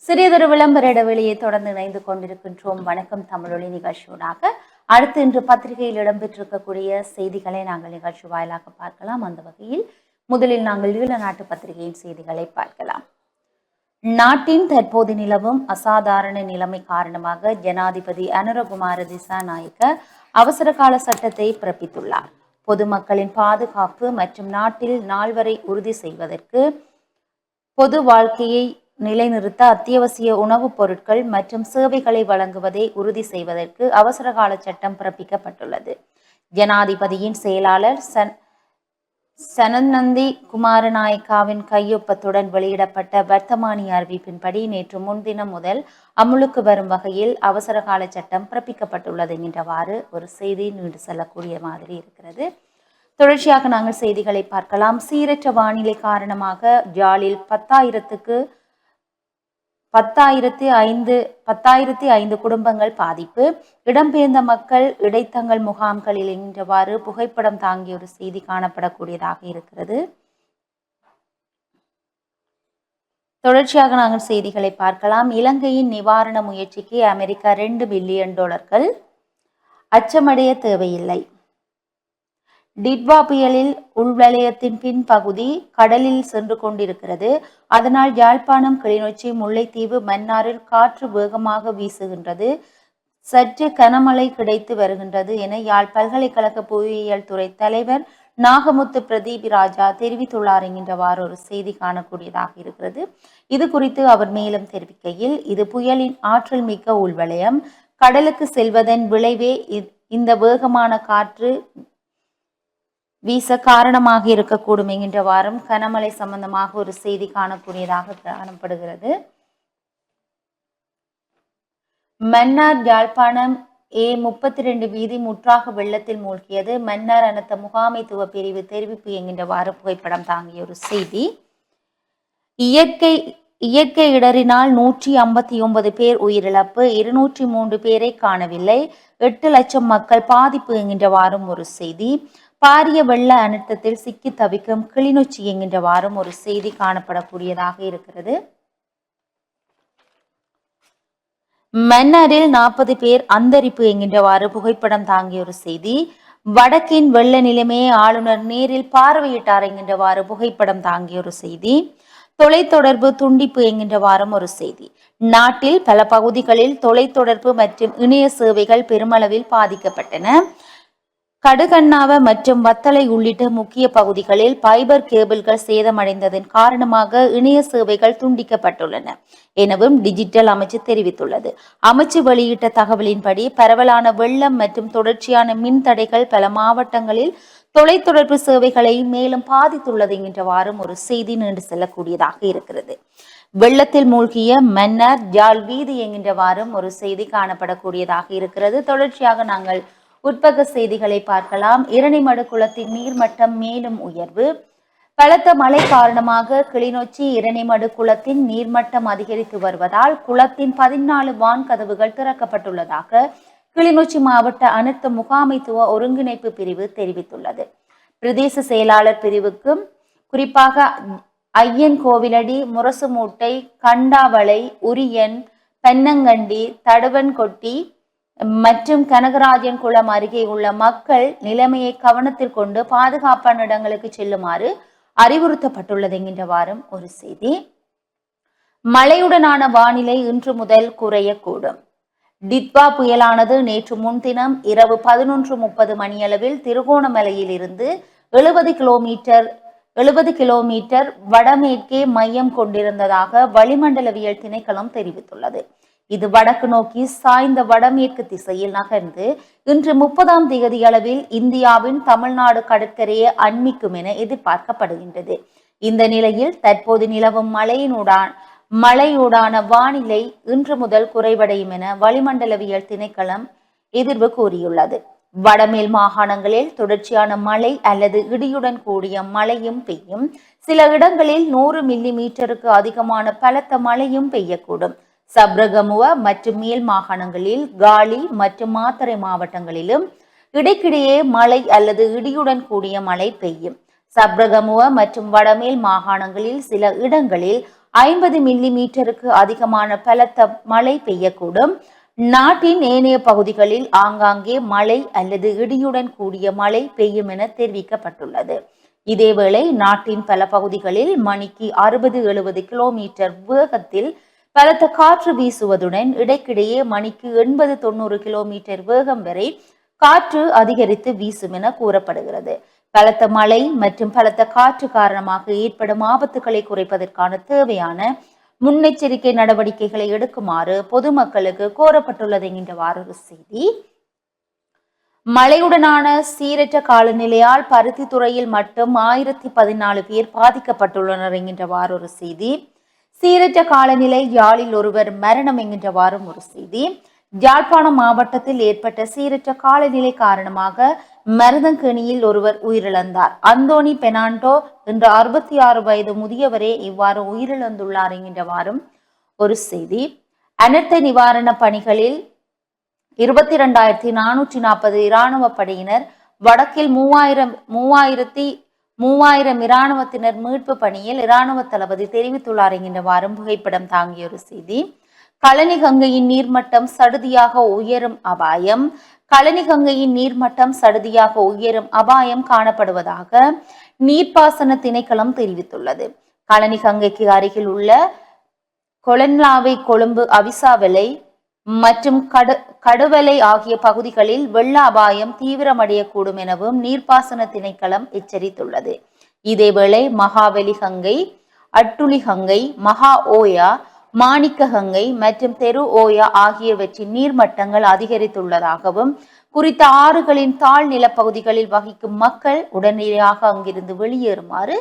சிறியதொரு விளம்பர இடைவெளியை தொடர்ந்து இணைந்து கொண்டிருக்கின்றோம். வணக்கம் தமிழொலி நிகழ்ச்சியூடாக அடுத்து இன்று பத்திரிகையில் இடம்பெற்றிருக்கக்கூடிய செய்திகளை நாங்கள் நிகழ்ச்சி வாயிலாக பார்க்கலாம். அந்த வகையில் முதலில் நாங்கள் ஈழ நாட்டு பத்திரிகையின் செய்திகளை பார்க்கலாம். நாட்டின் தற்போது நிலவும் அசாதாரண நிலைமை காரணமாக ஜனாதிபதி அனுரகுமார திசாநாயக்க அவசர கால சட்டத்தை பிறப்பித்துள்ளார். பொதுமக்களின் பாதுகாப்பு மற்றும் நாட்டில் நால்வரை உறுதி செய்வதற்கு பொது வாழ்க்கையை நிலைநிறுத்த அத்தியாவசிய உணவுப் பொருட்கள் மற்றும் சேவைகளை வழங்குவதை உறுதி செய்வதற்கு அவசரகால சட்டம் பிறப்பிக்கப்பட்டுள்ளது. ஜனாதிபதியின் செயலாளர் சனநந்தி குமாரநாயக்காவின் கையொப்பத்துடன் வெளியிடப்பட்ட வர்த்தமானி அறிவிப்பின்படி நேற்று முன்தினம் முதல் அமுலுக்கு வரும் வகையில் அவசரகால சட்டம் பிறப்பிக்கப்பட்டுள்ளது என்றவாறு ஒரு செய்தி நீண்டு செல்லக்கூடிய மாதிரி இருக்கிறது. தொடர்ச்சியாக நாங்கள் செய்திகளை பார்க்கலாம். சீரற்ற வானிலை காரணமாக ஜாலில் 10,005 குடும்பங்கள் பாதிப்பு. இடம்பெயர்ந்த மக்கள் இடைத்தங்கள் முகாம்களில் என்றவாறு புகைப்படம் தாங்கிய ஒரு செய்தி காணப்படக்கூடியதாக இருக்கிறது. தொடர்ச்சியாக நாங்கள் செய்திகளை பார்க்கலாம். இலங்கையின் நிவாரண முயற்சிக்கு அமெரிக்கா $2 பில்லியன் அச்சமடைய தேவையில்லை. டிட்வா புயலில் உள்வலயத்தின் பின்பகுதி கடலில் சென்று கொண்டிருக்கிறது. அதனால் யாழ்ப்பாணம், கிளிநொச்சி, முல்லைத்தீவு, மன்னாரில் காற்று வேகமாக வீசுகின்றது. சற்று கனமழை கிடைத்து வருகின்றது என யாழ் பல்கலைக்கழக புவியியல் துறை தலைவர் நாகமுத்து பிரதீப் ராஜா தெரிவித்துள்ளார் என்கின்றவாறு ஒரு செய்தி காணக்கூடியதாக இருக்கிறது. இது குறித்து அவர் மேலும் தெரிவிக்கையில், இது புயலின் ஆற்றல் மிக்க உள்வலயம். கடலுக்கு செல்வதன் விளைவே இந்த வேகமான காற்று வீச காரணமாக இருக்கக்கூடும் என்கின்றவாறும் கனமழை சம்பந்தமாக ஒரு செய்தி காணக்கூடியதாக காணப்படுகிறது. மன்னார் யாழ்ப்பாணம் A32 வீதி முற்றாக வெள்ளத்தில் மூழ்கியது. மன்னார் அனர்த்த முகாமைத்துவ பிரிவு தெரிவிப்பு என்கின்றவாறு புகைப்படம் தாங்கிய ஒரு செய்தி. இயற்கை இடரினால் 159 பேர் உயிரிழப்பு, 203 பேரை காணவில்லை, 8 லட்சம் மக்கள் பாதிப்பு என்கின்றவாறும் ஒரு செய்தி. பாரிய வெள்ள அனர்த்தத்தில் சிக்கி தவிக்கும் கிளிநொச்சி என்கின்றவாறும் ஒரு செய்தி காணப்படக்கூடியதாக இருக்கிறது. மன்னாரில் 40 பேர் அந்தரிப்பு என்கின்றவாறு புகைப்படம் தாங்கிய ஒரு செய்தி. வடக்கின் வெள்ள நிலைமையை ஆளுநர் நேரில் பார்வையிட்டார் என்கின்றவாறு புகைப்படம் தாங்கிய ஒரு செய்தி. தொலைத்தொடர்பு துண்டிப்பு என்கின்றவாறும் ஒரு செய்தி. நாட்டில் பல பகுதிகளில் தொலைத்தொடர்பு மற்றும் இணைய சேவைகள் பெருமளவில் பாதிக்கப்பட்டன. கடுகண்ணாவ மற்றும் வத்தளை உள்ளிட்ட முக்கிய பகுதிகளில் ஃபைபர் கேபிள்கள் சேதமடைந்ததன் காரணமாக இணைய சேவைகள் துண்டிக்கப்பட்டுள்ளன எனவும் டிஜிட்டல் அமைச்சு தெரிவித்துள்ளது. அமைச்சு வெளியிட்ட தகவலின்படி பரவலான வெள்ளம் மற்றும் தொடர்ச்சியான மின் தடைகள் பல மாவட்டங்களில் தொலைத்தொடர்பு சேவைகளை மேலும் பாதித்துள்ளது என்றவாறும் ஒரு செய்தி நீண்டு செல்லக்கூடியதாக இருக்கிறது. வெள்ளத்தில் மூழ்கிய மன்னார் ஜாழ் வீதி என்கின்றவாறும் ஒரு செய்தி காணப்படக்கூடியதாக இருக்கிறது. தொடர்ச்சியாக நாங்கள் உட்பக்க செய்திகளை பார்க்கலாம். இரணிமடு குளத்தின் நீர்மட்டம் மேலும் உயர்வு. பலத்த மழை காரணமாக கிளிநொச்சி இரணிமடு குளத்தின் நீர்மட்டம் அதிகரித்து வருவதால் குளத்தின் 14 வான்கதவுகள் திறக்கப்பட்டுள்ளதாக கிளிநொச்சி மாவட்ட அனர்த்த முகாமைத்துவ ஒருங்கிணைப்பு பிரிவு தெரிவித்துள்ளது. பிரதேச செயலாளர் பிரிவுக்கும் குறிப்பாக ஐயன் கோவிலடி, முரசுமூட்டை, கண்டாவளை, உரியன், பென்னங்கண்டி, தடுவன்கொட்டி மற்றும் கனகராஜன் குளம் அருகே உள்ள மக்கள் நிலைமையை கவனத்தில் கொண்டு பாதுகாப்பான இடங்களுக்கு செல்லுமாறு அறிவுறுத்தப்பட்டுள்ளது என்கின்றவாறும் ஒரு செய்தி. மழையுடனான வானிலை இன்று முதல் குறையக்கூடும். டிட்வா புயலானது நேற்று முன்தினம் இரவு 11:30 மணியளவில் திருகோணமலையில் இருந்து 70 கிலோமீட்டர் வடமேற்கே மையம் கொண்டிருந்ததாக வளிமண்டலவியல் திணைக்களம் தெரிவித்துள்ளது. இது வடக்கு நோக்கி சாய்ந்த வடமேற்கு திசையில் நகர்ந்து இன்று 30ஆம் தேதி அளவில் இந்தியாவின் தமிழ்நாடு கடற்கரையை அண்மிக்கும் என எதிர்பார்க்கப்படுகின்றது. இந்த நிலையில் தற்போது நிலவும் மழையூடான வானிலை இன்று முதல் குறைவடையும் என வளிமண்டலவியல் திணைக்களம் எதிர்வு கூறியுள்ளது. வடமேல் மாகாணங்களில் தொடர்ச்சியான மழை அல்லது இடியுடன் கூடிய மழையும் பெய்யும். சில இடங்களில் 100 மில்லிமீட்டருக்கு அதிகமான பலத்த மழையும் பெய்யக்கூடும். சப்ரகமுவ மற்றும் மேல் மாகாணங்களில், காலி மற்றும் மாத்தறை மாவட்டங்களிலும் இடைக்கிடையே மழை அல்லது இடியுடன் கூடிய மழை பெய்யும். சப்ரகமுவ மற்றும் வடமேல் மாகாணங்களில் சில இடங்களில் 50 மில்லி மீட்டருக்கு அதிகமான பலத்த மழை பெய்யக்கூடும். நாட்டின் ஏனைய பகுதிகளில் ஆங்காங்கே மழை அல்லது இடியுடன் கூடிய மழை பெய்யும் என தெரிவிக்கப்பட்டுள்ளது. இதேவேளை நாட்டின் பல பகுதிகளில் மணிக்கு 60-70 கிலோமீட்டர் வேகத்தில் பலத்த காற்று வீசுவதுடன் இடைக்கிடையே மணிக்கு 80-90 கிலோமீட்டர் வேகம் வரை காற்று அதிகரித்து வீசும் என கூறப்படுகிறது. பலத்த மழை மற்றும் பலத்த காற்று காரணமாக ஏற்படும் ஆபத்துக்களை குறைப்பதற்கான தேவையான முன்னெச்சரிக்கை நடவடிக்கைகளை எடுக்குமாறு பொதுமக்களுக்கு கோரப்பட்டுள்ளது என்கின்றவாறு ஒரு செய்தி. மழையுடனான சீரற்ற காலநிலையால் பருத்தி துறையில் மட்டும் 1014 பேர் பாதிக்கப்பட்டுள்ளனர் என்கின்றவாறு ஒரு செய்தி. சீரற்ற காலநிலை, யாழில் ஒருவர் மரணம் என்கின்றவாறும் ஒரு செய்தி. யாழ்ப்பாணம் மாவட்டத்தில் ஏற்பட்ட சீரற்ற காலநிலை காரணமாக மருதங்கேணியில் ஒருவர் உயிரிழந்தார். அந்தோனி பெர்னாண்டோ என்ற 66 வயது முதியவரே இவ்வாறு உயிரிழந்துள்ளார் என்கின்றவாறும் ஒரு செய்தி. அனர்த்த நிவாரண பணிகளில் 22,440 இராணுவ படையினர், வடக்கில் 3000 இராணுவத்தினர் மீட்பு பணியில் இராணுவ தளபதி தெரிவித்துள்ளார் என்கின்றவாறும் புகைப்படம் தாங்கிய ஒரு செய்தி. கழனி கங்கையின் நீர்மட்டம் சடுதியாக உயரும் அபாயம். கழனி கங்கையின் நீர்மட்டம் சடுதியாக உயரும் அபாயம் காணப்படுவதாக நீர்ப்பாசன திணைக்களம் தெரிவித்துள்ளது. கழனி கங்கைக்கு அருகில் உள்ள கொலன்லாவை, கொழும்பு, அவிசாவலை மற்றும் கடுவலை ஆகிய பகுதிகளில் வெள்ள அபாயம் தீவிரமடையக்கூடும் எனவும் நீர்ப்பாசன திணைக்களம் எச்சரித்துள்ளது. இதேவேளை மகாவலி கங்கை, அட்டுளி கங்கை, மகா ஓயா, மாணிக்க கங்கை மற்றும் தெரு ஓயா ஆகியவற்றின் நீர்மட்டங்கள் அதிகரித்துள்ளதாகவும் குறித்த ஆறுகளின் தாழ் நிலப்பகுதிகளில் வகிக்கும் மக்கள் உடனடியாக அங்கிருந்து வெளியேறுமாறு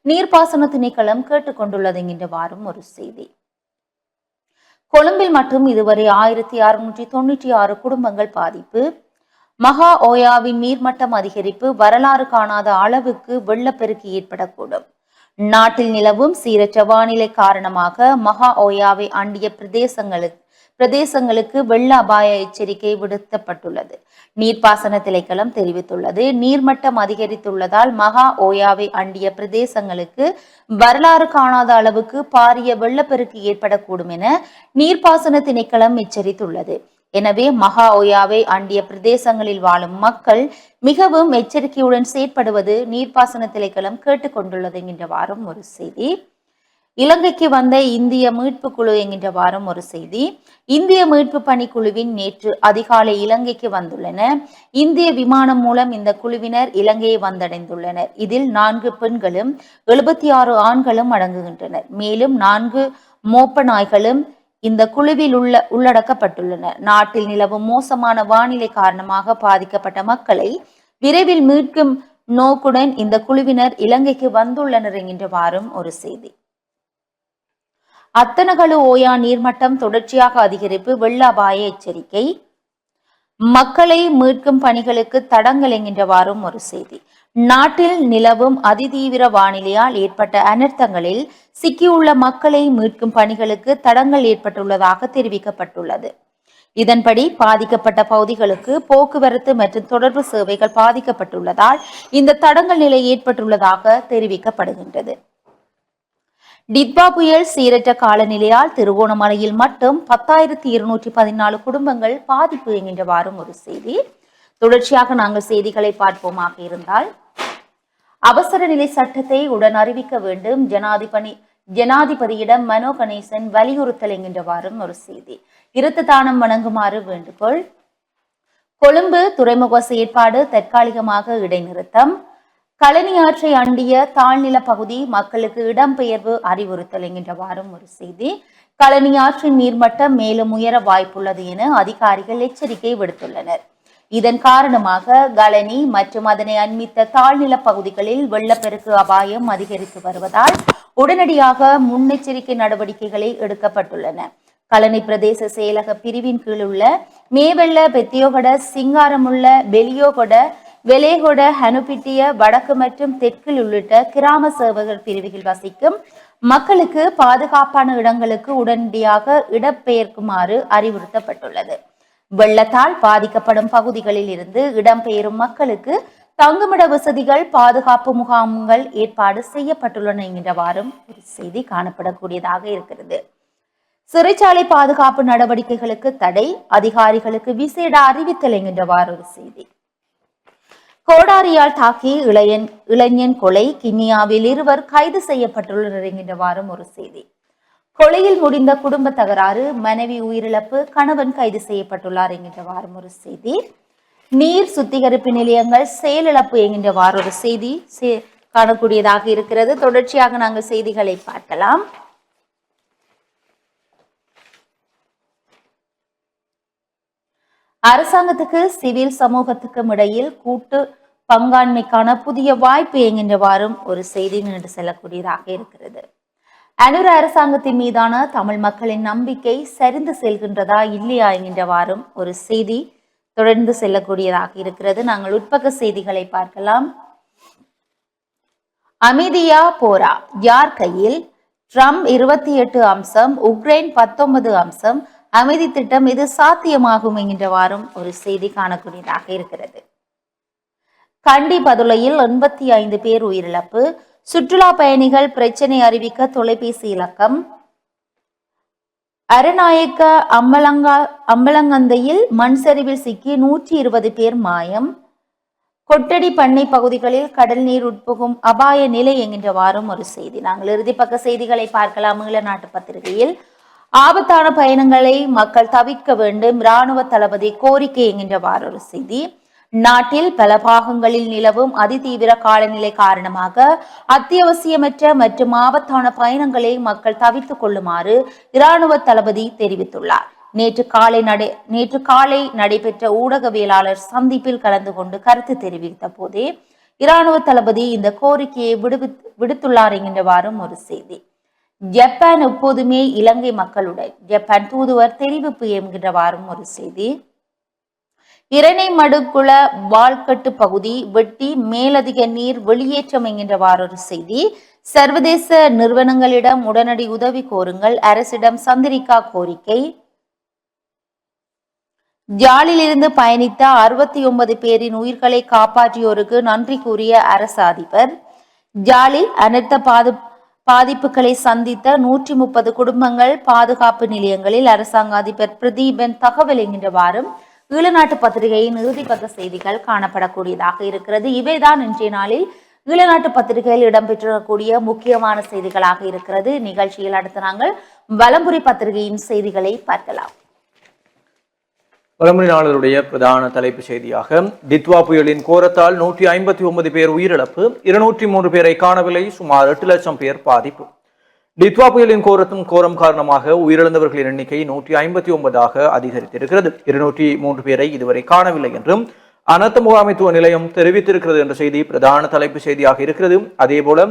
நீர்ப்பாசன திணைக்களம் கேட்டுக்கொண்டுள்ளது என்கின்றவாறும் ஒரு செய்தி. கொழும்பில் மட்டும் இதுவரை 1696 குடும்பங்கள் பாதிப்பு. மகா ஓயாவின் நீர்மட்டம் அதிகரிப்பு வரலாறு காணாத அளவுக்கு வெள்ளப்பெருக்கு ஏற்படக்கூடும். நாட்டில் நிலவும் சீரற்ற வானிலை காரணமாக மகா ஓயாவை அண்டிய பிரதேசங்களுக்கு வெள்ள அபாய எச்சரிக்கை விடுக்கப்பட்டுள்ளது. நீர்ப்பாசன திணைக்களம் தெரிவித்துள்ளது. நீர்மட்டம் அதிகரித்துள்ளதால் மகா ஓயாவை அண்டிய பிரதேசங்களுக்கு வரலாறு காணாத அளவுக்கு பாரிய வெள்ளப்பெருக்கு ஏற்படக்கூடும் என நீர்ப்பாசன திணைக்களம் எச்சரித்துள்ளது. எனவே மகா ஓயாவை அண்டிய பிரதேசங்களில் வாழும் மக்கள் மிகவும் எச்சரிக்கையுடன் செயற்படுவது நீர்ப்பாசன திணைக்களம் கேட்டுக்கொண்டுள்ளது என்கின்றவாறும் ஒரு செய்தி. இலங்கைக்கு வந்த இந்திய மீட்பு குழு என்கின்றவாறும் ஒரு செய்தி. இந்திய மீட்பு பணிக்குழுவின் நேற்று அதிகாலை இலங்கைக்கு வந்துள்ளன. இந்திய விமானம் மூலம் இந்த குழுவினர் இலங்கையை வந்தடைந்துள்ளனர். இதில் 4 பெண்களும் 76 ஆண்களும் அடங்குகின்றனர். மேலும் 4 மோப்ப நாய்களும் இந்த குழுவில் உள்ளடக்கப்பட்டுள்ளனர். நாட்டில் நிலவும் மோசமான வானிலை காரணமாக பாதிக்கப்பட்ட மக்களை விரைவில் மீட்கும் நோக்குடன் இந்த குழுவினர் இலங்கைக்கு வந்துள்ளனர் என்கின்றவாறும் ஒரு செய்தி. அத்தனகழு ஓயா நீர்மட்டம் தொடர்ச்சியாக அதிகரிப்பு, வெள்ள அபாய எச்சரிக்கை. மக்களை மீட்கும் பணிகளுக்கு தடங்கல் என்கின்றவாறும் ஒரு செய்தி. நாட்டில் நிலவும் அதிதீவிர வானிலையால் ஏற்பட்ட அனர்த்தங்களில் சிக்கியுள்ள மக்களை மீட்கும் பணிகளுக்கு தடங்கல் ஏற்பட்டுள்ளதாக தெரிவிக்கப்பட்டுள்ளது. இதன்படி பாதிக்கப்பட்ட பகுதிகளுக்கு போக்குவரத்து மற்றும் தொடர்பு சேவைகள் பாதிக்கப்பட்டுள்ளதால் இந்த தடங்கல் நிலை ஏற்பட்டுள்ளதாக தெரிவிக்கப்படுகின்றது. டிட்வா புயல் சீரற்ற காலநிலையால் திருகோணமலையில் மட்டும் 10,214 குடும்பங்கள் பாதிப்பு என்கின்றவாறும் ஒரு செய்தி. தொடர்ச்சியாக நாங்கள் செய்திகளை பார்ப்போமாக இருந்தால், அவசர நிலை சட்டத்தை உடன் அறிவிக்க வேண்டும், ஜனாதிபதியிடம் மனோ கணேசன் வலியுறுத்தல் என்கின்றவாறும் ஒரு செய்தி. இரத்த தானம் வழங்குமாறு வேண்டுகோள். கொழும்பு துறைமுக செயற்பாடு தற்காலிகமாக இடைநிறுத்தம். கழனியாற்றை அண்டிய தாழ்நில பகுதி மக்களுக்கு இடம்பெயர்வு அறிவுறுத்தல் என்கின்றவாறும் ஒரு செய்தி. கழனியாற்றின் நீர்மட்டம் மேலும் உயர வாய்ப்புள்ளது என அதிகாரிகள் எச்சரிக்கை விடுத்துள்ளனர். இதன் காரணமாக கழனி மற்றும் அதனை அண்மித்த தாழ்நில பகுதிகளில் வெள்ளப்பெருக்கு அபாயம் அதிகரித்து வருவதால் உடனடியாக முன்னெச்சரிக்கை நடவடிக்கைகளை எடுக்கப்பட்டுள்ளன. கழனி பிரதேச செயலக பிரிவின் கீழ் உள்ள மேவெள்ள, பெத்தியோகொட, சிங்காரமுள்ள, பெலியோகொட, வெலேகொட, ஹனுபிட்டிய, வடக்கு மற்றும் தெற்கில் உள்ளிட்ட கிராம சேவகர் பிரிவுகளில் வசிக்கும் மக்களுக்கு பாதுகாப்பான இடங்களுக்கு உடனடியாக இடம்பெயர்க்குமாறு அறிவுறுத்தப்பட்டுள்ளது. வெள்ளத்தால் பாதிக்கப்படும் பகுதிகளில் இருந்து இடம்பெயரும் மக்களுக்கு தங்குமிட வசதிகள் பாதுகாப்பு முகாம்கள் ஏற்பாடு செய்யப்பட்டுள்ளன என்கின்றவாறும் ஒரு செய்தி காணப்படக்கூடியதாக இருக்கிறது. சிறைச்சாலை பாதுகாப்பு நடவடிக்கைகளுக்கு தடை, அதிகாரிகளுக்கு விசேட அறிவித்தல் என்கின்றவாறு ஒரு செய்தி. கோடாரியால் தாக்கி இளைஞன் கொலை, கிண்ணியாவில் 2 கைது செய்யப்பட்டுள்ளனர் என்கின்றவாறும் ஒரு செய்தி. கொலையில் முடிந்த குடும்ப தகராறு, மனைவி உயிரிழப்பு, கணவன் கைது செய்யப்பட்டுள்ளார் என்கின்றவாறும் ஒரு செய்தி. நீர் சுத்திகரிப்பு நிலையங்கள் செயலிழப்பு என்கின்றவாறு ஒரு செய்தி காணக்கூடியதாக இருக்கிறது. தொடர்ச்சியாக நாங்கள் செய்திகளை பார்க்கலாம். அரசாங்கத்துக்கு சிவில் சமூகத்துக்கும் இடையில் கூட்டு பங்காண்மைக்கான புதிய வாய்ப்பு என்கின்றவாறும் ஒரு செய்தி நின்று செல்லக்கூடியதாக இருக்கிறது. அனுர அரசாங்கத்தின் மீதான தமிழ் மக்களின் நம்பிக்கை சரிந்து செல்கின்றதா இல்லையா என்கின்றவாறும் ஒரு செய்தி தொடர்ந்து செல்லக்கூடியதாக இருக்கிறது. நாங்கள் உட்பக்க செய்திகளை பார்க்கலாம். அமைதியா போரா யார் கையில்? ட்ரம்ப் 28 அம்சம், உக்ரைன் 19 அம்சம், அமைதி திட்டம் இது சாத்தியமாகும் என்கின்றவாறும் ஒரு செய்தி காணக்கூடியதாக இருக்கிறது. கண்டி பதுளையில் 85 பேர் உயிரிழப்பு, சுற்றுலா பயணிகள் பிரச்சனை அறிவிக்க தொலைபேசி இலக்கம். அரநாயக்க அம்பலங்கந்தையில் மண் சரிவில் சிக்கி 120 பேர் மாயம். கொட்டடி பண்ணை பகுதிகளில் கடல் நீர் உட்புகும் அபாய நிலை என்கின்றவாறும் ஒரு செய்தி. நாங்கள் இறுதிப்பக்க செய்திகளை பார்க்கலாம். ஈழநாட்டு பத்திரிகையில் ஆபத்தான பயணங்களை மக்கள் தவிர்க்க வேண்டும், இராணுவ தளபதி கோரிக்கை என்கின்றவாறு ஒரு செய்தி. நாட்டில் பல பாகங்களில் நிலவும் அதிதீவிர காலநிலை காரணமாக அத்தியாவசியமற்ற மற்றும் ஆபத்தான பயணங்களை மக்கள் தவிர்த்துக் கொள்ளுமாறு இராணுவ தளபதி தெரிவித்துள்ளார். நேற்று காலை நடைபெற்ற ஊடகவியலாளர் சந்திப்பில் கலந்து கொண்டு கருத்து தெரிவித்த போதே இராணுவ தளபதி இந்த கோரிக்கையை விடுத்துள்ளார் என்கின்றவாறும் ஒரு செய்தி. ஜப்பான் எப்போதுமே இலங்கை மக்களுடன், ஜப்பான் தூதுவர் தெரிவிப்பு என்கின்றவாறும் ஒரு செய்தி. இரணை மடுக்குள வால்கட்டு பகுதி வெட்டி மேலதிக நீர் வெளியேற்றம் என்கின்றவாறு ஒரு செய்தி. சர்வதேச நிறுவனங்களிடம் உடனடி உதவி கோருங்கள், அரசிடம் சந்திரிகா கோரிக்கை. ஜாலில் இருந்து பயணித்த 69 பேரின் உயிர்களை காப்பாற்றியோருக்கு நன்றி கூறிய அரசு அதிபர். ஜாலில் அனர்த்த பாதிப்புகளை சந்தித்த 130 குடும்பங்கள் பாதுகாப்பு நிலையங்களில் அரசாங்க அதிபர் பிரதீபன் தகவல் என்கின்றவாறும் ஈழநாட்டு பத்திரிகையின் இறுதிப்பக்க செய்திகள் காணப்படக்கூடியதாக இருக்கிறது. இவைதான் இன்றைய நாளில் ஈழநாட்டு பத்திரிகையில் இடம்பெற்றிருக்கக்கூடிய முக்கியமான செய்திகளாக இருக்கிறது. நிகழ்ச்சியில் அடுத்து நாங்கள் வலம்புரி பத்திரிகையின் செய்திகளை பார்க்கலாம். வலம்புரி நாளினுடைய பிரதான தலைப்பு செய்தியாக டித்வா புயலின் கோரத்தால் 159 பேர் உயிரிழப்பு, 203 பேரை காணவில்லை, சுமார் 8 லட்சம் பேர் பாதிப்பு. டித்வா புயலின் கோரம் காரணமாக உயிரிழந்தவர்களின் எண்ணிக்கை 159ஆக அதிகரித்திருக்கிறது. 203 பேரை இதுவரை காணவில்லை என்றும் அனர்த்த முகாமைத்துவ நிலையம் தெரிவித்திருக்கிறது என்ற செய்தி பிரதான தலைப்பு செய்தியாக இருக்கிறது. அதேபோல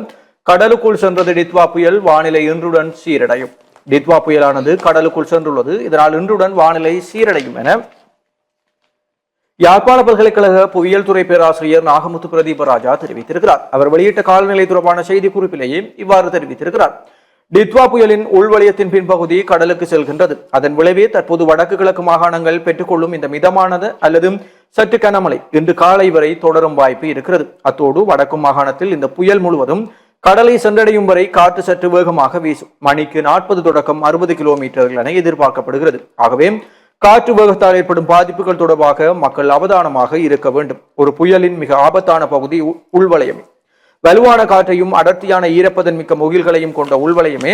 கடலுக்குள் சென்றது டித்வா புயல், வானிலை இன்றுடன் சீரடையும். டித்வா புயலானது கடலுக்குள் சென்றுள்ளது, இதனால் இன்றுடன் வானிலை சீரடையும் என யாழ்ப்பாண பல்கலைக்கழக புவியியல் துறை பேராசிரியர் நாகமுத்து பிரதீபராஜா தெரிவித்திருக்கிறார். அவர் வெளியிட்ட காலநிலை தொடர்பான செய்தி குறிப்பிலேயே இவ்வாறு தெரிவித்திருக்கிறார். டித்வா புயலின் உள்வலயத்தின் பின்பகுதி கடலுக்கு செல்கின்றது. அதன் விளைவே தற்போது வடக்கு கிழக்கு மாகாணங்கள் பெற்றுக்கொள்ளும் இந்த மிதமானது அல்லது சற்று கனமழை இன்று காலை வரை தொடரும் வாய்ப்பு இருக்கிறது. அத்தோடு வடக்கு மாகாணத்தில் இந்த புயல் முழுவதும் கடலை சென்றடையும் வரை காற்று சற்று வேகமாக வீசும். மணிக்கு 40 தொடக்கம் 60 கிலோமீட்டர்கள் என எதிர்பார்க்கப்படுகிறது. ஆகவே காற்று வேகத்தால் ஏற்படும் பாதிப்புகள் தொடர்பாக மக்கள் அவதானமாக இருக்க வேண்டும். ஒரு புயலின் மிக ஆபத்தான பகுதி உள்வலயமே. வலுவான காற்றையும் அடர்த்தியான ஈரப்பதன் மிக்க முகில்களையும் கொண்ட உள்வலயமே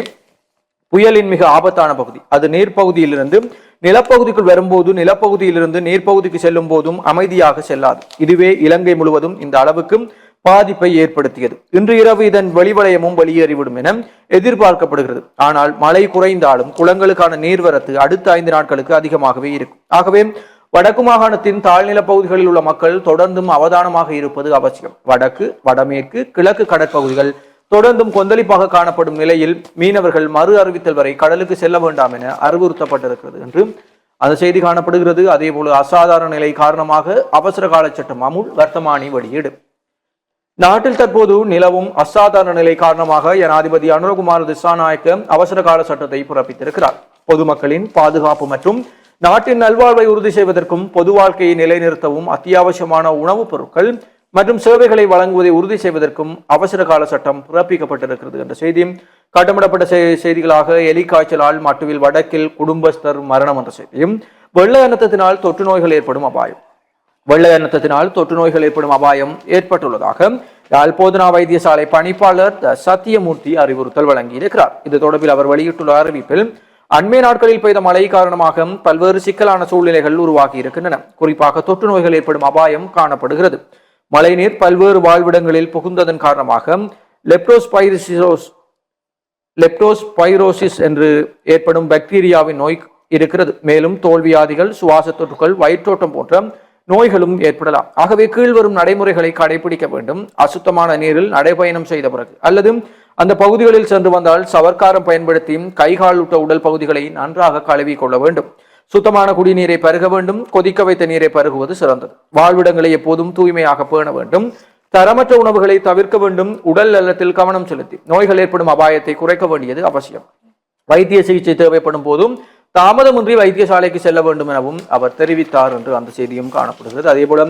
புயலின் மிக ஆபத்தான பகுதி. அது நீர்ப்பகுதியிலிருந்து நிலப்பகுதிக்குள் வரும்போது, நிலப்பகுதியிலிருந்து நீர்ப்பகுதிக்கு செல்லும் போதும் அமைதியாக செல்லாது. இதுவே இலங்கை முழுவதும் இந்த அளவுக்கு பாதிப்பை ஏற்படுத்தியது. இன்று இரவு இதன் வெளிவலயமும் வெளியேறிவிடும் என எதிர்பார்க்கப்படுகிறது. ஆனால் மழை குறைந்தாலும் குளங்களுக்கான நீர்வரத்து அடுத்த 5 நாட்களுக்கு அதிகமாகவே இருக்கும். ஆகவே வடக்கு மாகாணத்தின் தாழ்நில பகுதிகளில் உள்ள மக்கள் தொடர்ந்தும் அவதானமாக இருப்பது அவசியம். வடக்கு, வடமேற்கு, கிழக்கு கடற்பகுதிகள் தொடர்ந்தும் கொந்தளிப்பாக காணப்படும் நிலையில் மீனவர்கள் மறு அறிவித்தல் வரை கடலுக்கு செல்ல வேண்டாம் என அறிவுறுத்தப்பட்டிருக்கிறது என்று அந்த செய்தி காணப்படுகிறது. அதே போல அசாதாரண நிலை காரணமாக அவசர கால சட்டம் அமுல், வர்த்தமானி வெளியீடு. நாட்டில் தற்போது நிலவும் அசாதாரண நிலை காரணமாக ஜனாதிபதி அனுரகுமார் திசாநாயக்க அவசர கால சட்டத்தை பிறப்பித்திருக்கிறார். பொதுமக்களின் பாதுகாப்பு மற்றும் நாட்டின் நல்வாழ்வை உறுதி செய்வதற்கும் பொது வாழ்க்கையை நிலைநிறுத்தவும் அத்தியாவசியமான உணவுப் பொருட்கள், மற்றும் சேவைகளை வழங்குவதை உறுதி செய்வதற்கும் அவசர கால சட்டம் பிறப்பிக்கப்பட்டிருக்கிறது என்ற செய்தியும் கட்டமிடப்பட்ட செய்திகளாக எலி காய்ச்சலால் மட்டுவில் வடக்கில் குடும்பஸ்தர் மரணம் என்ற செய்தியும் வெள்ள அனர்த்தத்தினால் தொற்று நோய்கள் ஏற்படும் அபாயம் வெள்ள அனர்த்தத்தினால் தொற்று நோய்கள் ஏற்படும் அபாயம் ஏற்பட்டுள்ளதாக யாழ் போதனா வைத்தியசாலை பணிப்பாளர் சத்தியமூர்த்தி அறிவுறுத்தல் வழங்கியிருக்கிறார். இது தொடர்பில் அவர் வெளியிட்டுள்ள அறிவிப்பில் அண்மை நாட்களில் பெய்த மழை காரணமாக பல்வேறு சிக்கலான சூழ்நிலைகள் உருவாகி இருக்கின்றன. குறிப்பாக தொற்று நோய்கள் ஏற்படும் அபாயம் காணப்படுகிறது. மழைநீர் பல்வேறு வாழ்விடங்களில் புகுந்ததன் காரணமாக லெப்டோஸ்பைரோசிஸ் என்று ஏற்படும் பாக்டீரியாவின் நோய் இருக்கிறது. மேலும் தோல்வியாதிகள், சுவாச தொற்றுகள், வயிற்றோட்டம் போன்ற நோய்களும் ஏற்படலாம். ஆகவே கீழ்வரும் நடைமுறைகளை கடைபிடிக்க வேண்டும். அசுத்தமான நீரில் நடைபயணம் செய்த பிறகு அல்லது அந்த பகுதிகளில் சென்று வந்தால் சவர்க்காரம் பயன்படுத்தி கைகால் உட்ட உடல் பகுதிகளை நன்றாக கழுவி கொள்ள வேண்டும். சுத்தமான குடிநீரை பருக வேண்டும். கொதிக்க வைத்த நீரை பருகுவது சிறந்தது. வாழ்விடங்களை எப்போதும் தூய்மையாக பேண வேண்டும். தரமற்ற உணவுகளை தவிர்க்க வேண்டும். உடல் நலத்தில் கவனம் செலுத்தி நோய்கள் ஏற்படும் அபாயத்தை குறைக்க வேண்டியது அவசியம். வைத்திய சிகிச்சை தேவைப்படும் போதும் தாமதமின்றி வைத்தியசாலைக்கு செல்ல வேண்டும் எனவும் அவர் தெரிவித்தார் என்று அந்த செய்தியும் காணப்படுகிறது. அதேபோல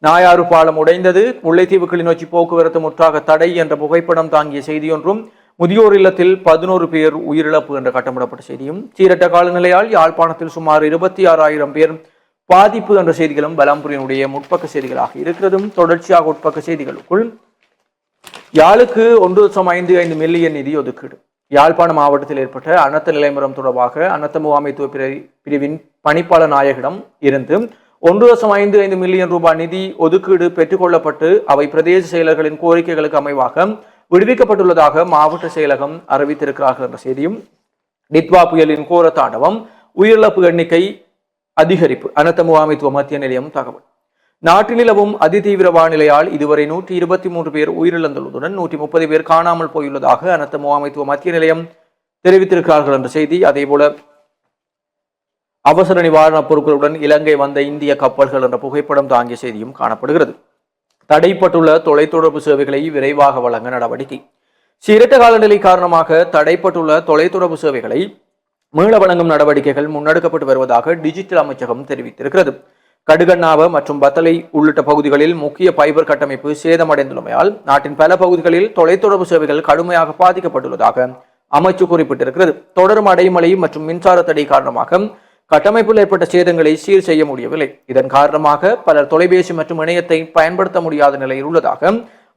நாயாறு பாலம் உடைந்தது, முல்லைத்தீவு கிளிநொச்சி போக்குவரத்து முற்றாக தடை என்ற புகைப்படம் தாங்கிய செய்தியொன்றும், முதியோர் இல்லத்தில் 11 பேர் உயிரிழப்பு என்ற கட்டமிடப்பட்ட செய்தியும், சீரற்ற காலநிலையால் யாழ்ப்பாணத்தில் சுமார் 26,000 பேர் பாதிப்பு என்ற செய்திகளும் பலம்புரியினுடைய முற்பக்க செய்திகளாக இருக்கிறதும். தொடர்ச்சியாக உட்பக்க செய்திகளுக்குள் யாழுக்கு 1.55 மில்லியன் நிதி ஒதுக்கீடு. யாழ்ப்பாண மாவட்டத்தில் ஏற்பட்ட அனர்த்த நிலைமரம் தொடர்பாக அனர்த்த முகாமைத்துவ பிரிவின் பணிப்பாளர் நாயகிடம் இருந்து 1.55 மில்லியன் ரூபாய் நிதி ஒதுக்கீடு பெற்றுக்கொள்ளப்பட்டு அவை பிரதேச செயலர்களின் கோரிக்கைகளுக்கு அமைவாக விடுவிக்கப்பட்டுள்ளதாக மாவட்ட செயலகம் அறிவித்திருக்கிறார்கள் என்ற செய்தியும், டித்வா புயலின் கோர தாண்டவம், உயிரிழப்பு எண்ணிக்கை அதிகரிப்பு, அனர்த்த முகாமைத்துவ மத்திய நிலையம் தகவல். நாட்டில் நிலவும் அதிதீவிர வானிலையால் இதுவரை 123 பேர் உயிரிழந்துள்ளதுடன் 130 பேர் காணாமல் போயுள்ளதாக அனர்த்த முகாமைத்துவ மத்திய நிலையம் தெரிவித்திருக்கிறார்கள் என்ற செய்தி. அதேபோல அவசர நிவாரணப் பொருட்களுடன் இலங்கை வந்த இந்திய கப்பல்கள் என்ற புகைப்படம் தாங்கிய செய்தியும் காணப்படுகிறது. தடைப்பட்டுள்ள தொலைத்தொடர்பு சேவைகளை விரைவாக வழங்க நடவடிக்கை. சீரற்ற காலநிலை காரணமாக தடைப்பட்டுள்ள தொலைத்தொடர்பு சேவைகளை மீள வழங்கும் நடவடிக்கைகள் முன்னெடுக்கப்பட்டு வருவதாக டிஜிட்டல் அமைச்சகம் தெரிவித்திருக்கிறது. கடுகண்ணாவ மற்றும் பத்தலை உள்ளிட்ட பகுதிகளில் முக்கிய பைபர் கட்டமைப்பு சேதமடைந்துள்ளமையால் நாட்டின் பல பகுதிகளில் தொலைத்தொடர்பு சேவைகள் கடுமையாக பாதிக்கப்பட்டுள்ளதாக அமைச்சு குறிப்பிட்டிருக்கிறது. தொடரும் அடைமழை மற்றும் மின்சார தடை காரணமாக கட்டமைப்பில் ஏற்பட்ட சேதங்களை சீர் செய்ய முடியவில்லை. இதன் காரணமாக பலர் தொலைபேசி மற்றும் இணையத்தை பயன்படுத்த முடியாத நிலையில் உள்ளதாக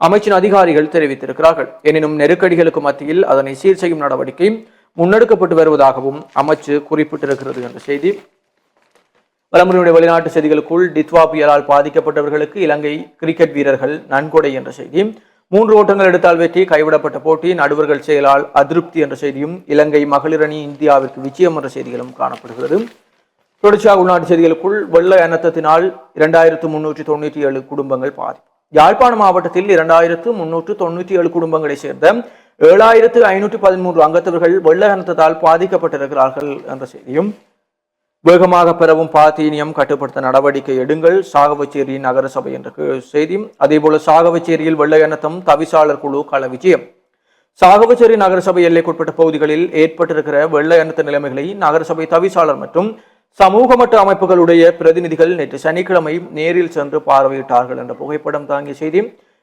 அமைச்சின் அதிகாரிகள் தெரிவித்திருக்கிறார்கள். எனினும் நெருக்கடிகளுக்கு மத்தியில் அதனை சீர் செய்யும் நடவடிக்கை முன்னெடுக்கப்பட்டு வருவதாகவும் அமைச்சு குறிப்பிட்டிருக்கிறது என்ற செய்தி. வலமுறையுடைய வெளிநாட்டு செய்திகளுக்குள் டித்வா புயலால் பாதிக்கப்பட்டவர்களுக்கு இலங்கை கிரிக்கெட் வீரர்கள் நன்கொடை என்ற செய்தி, 3 ஓட்டங்கள் எடுத்தால் வெற்றி, கைவிடப்பட்ட போட்டி, நடுவர்கள் செயலால் அதிருப்தி என்ற செய்தியும், இலங்கை மகளிர் அணி இந்தியாவிற்கு விஜயம் என்ற செய்திகளும் காணப்படுகிறது. தொடர்ச்சியாக உள்நாட்டு செய்திகளுக்குள் வெள்ள அனர்த்தத்தினால் 2397 குடும்பங்கள் பாதிப்பு. யாழ்ப்பாண மாவட்டத்தில் 2397 குடும்பங்களை சேர்ந்த 7513 அங்கத்தவர்கள் வெள்ள அனர்த்தத்தால் பாதிக்கப்பட்டிருக்கிறார்கள் என்ற செய்தியும், வேகமாக பெறவும் பாத்தீனியம் கட்டுப்படுத்த நடவடிக்கை எடுங்கள், சாகவச்சேரி நகரசபை என்ற செய்தியும். அதேபோல சாகவச்சேரியில் வெள்ள அனர்த்தம், தவிசாளர் குழு கள விஜயம். சாகவச்சேரி நகரசபை எல்லைக்குட்பட்ட பகுதிகளில் ஏற்பட்டிருக்கிற வெள்ள அனர்த்த நிலைமைகளை நகரசபை தவிசாளர் மற்றும் சமூக மட்ட அமைப்புகளுடைய பிரதிநிதிகள் நேற்று சனிக்கிழமை நேரில் சென்று பார்வையிட்டார்கள் என்ற புகைப்படம் தாங்கிய செய்தி.